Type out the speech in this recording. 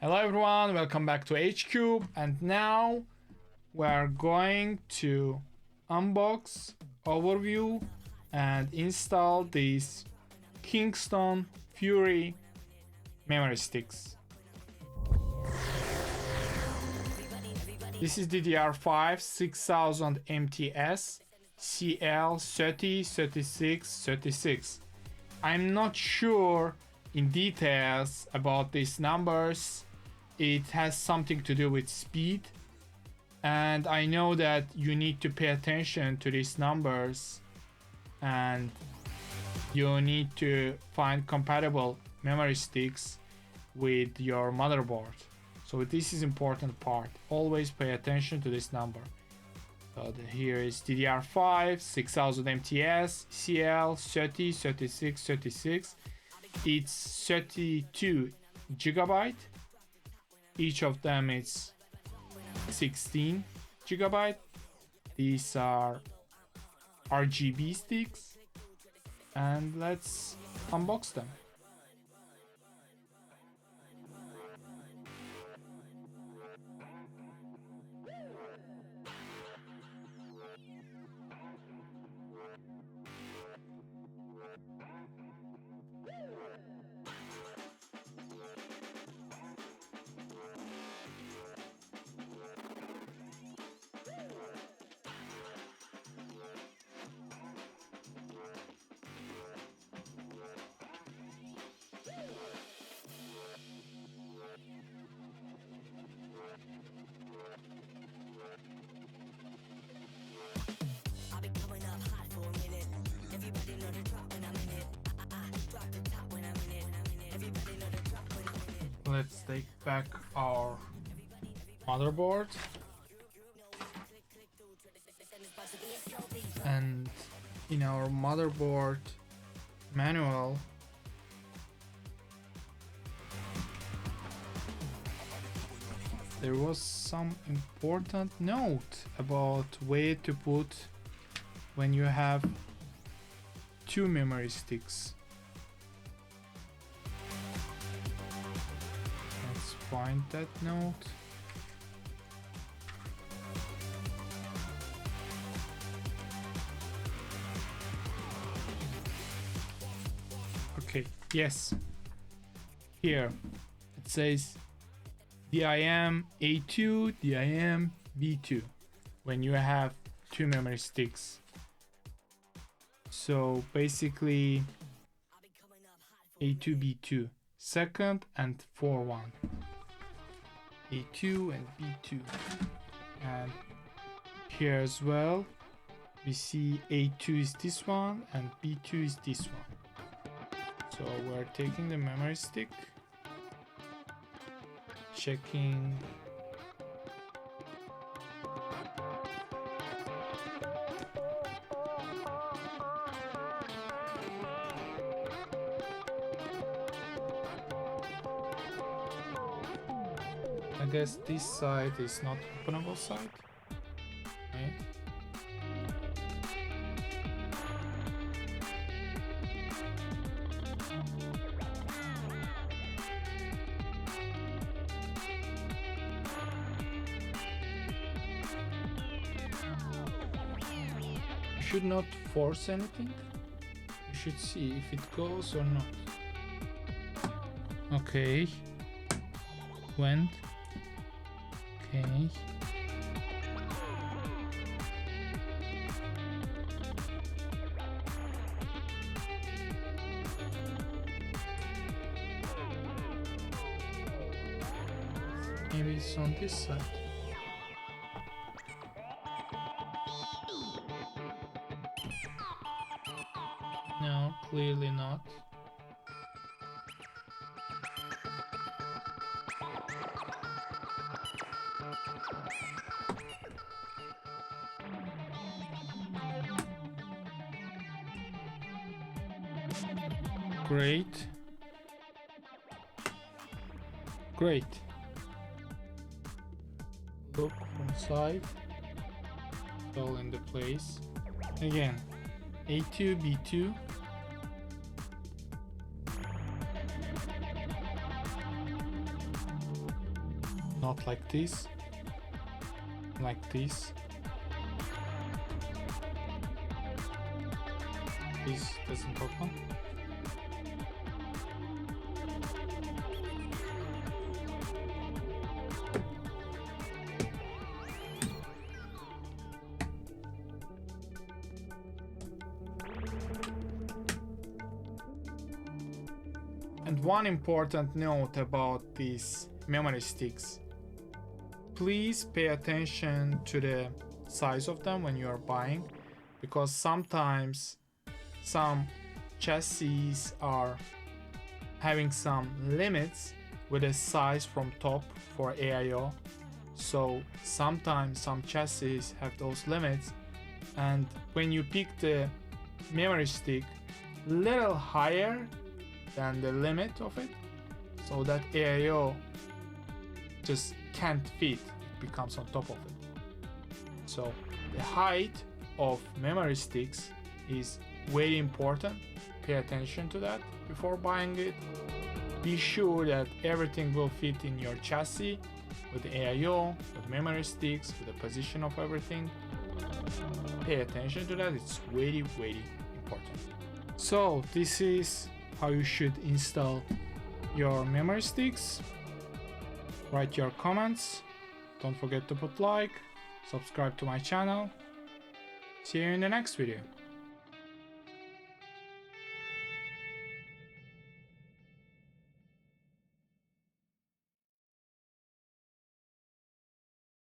Hello everyone, welcome back to HCube, and now we're going to unbox, overview and install these Kingston FURY memory sticks. This is DDR5 6000 MTS CL30 3636. I'm not sure in details about these numbers. It has something to do with speed, and I know that you need to pay attention to these numbers and you need to find compatible memory sticks with your motherboard. So this is important part. Always pay attention to this number. So here is DDR5 6000 MTS CL30 3636. It's 32 gigabyte. Each of them is 16 gigabyte. These are RGB sticks, and let's unbox them. Let's take back our motherboard, and in our motherboard manual there was some important note about where to put when you have two memory sticks. Find that note. Okay, yes. Here it says DIMM A2, DIMM B2 when you have two memory sticks. So basically A2, B2, second and 4-1. A2 and B2, and here as well we see A2 is this one and B2 is this one. So we're taking the memory stick, checking I guess this side is not openable side, right? You should not force anything. You should see if it goes or not. Okay. Went. Okay. Maybe it's on this side. No, clearly not. Great. Great. Look from side. All in the place. Again, A2, B2. not like this, like this. This doesn't open. And one important note about these memory sticks: please pay attention to the size of them when you are buying, because sometimes some chassis are having some limits with a size from top for AIO. So sometimes some chassis have those limits, and when you pick the memory stick little higher than the limit of it, so that AIO just can't fit, it becomes on top of it. So the height of memory sticks is very important. Pay attention to that before buying it. Be sure that everything will fit in your chassis, with the AIO, with memory sticks, with the position of everything. Pay attention to that, it's very, very important. So this is how you should install your memory sticks. Write your comments. Don't forget to put like, subscribe to my channel. See you in the next video.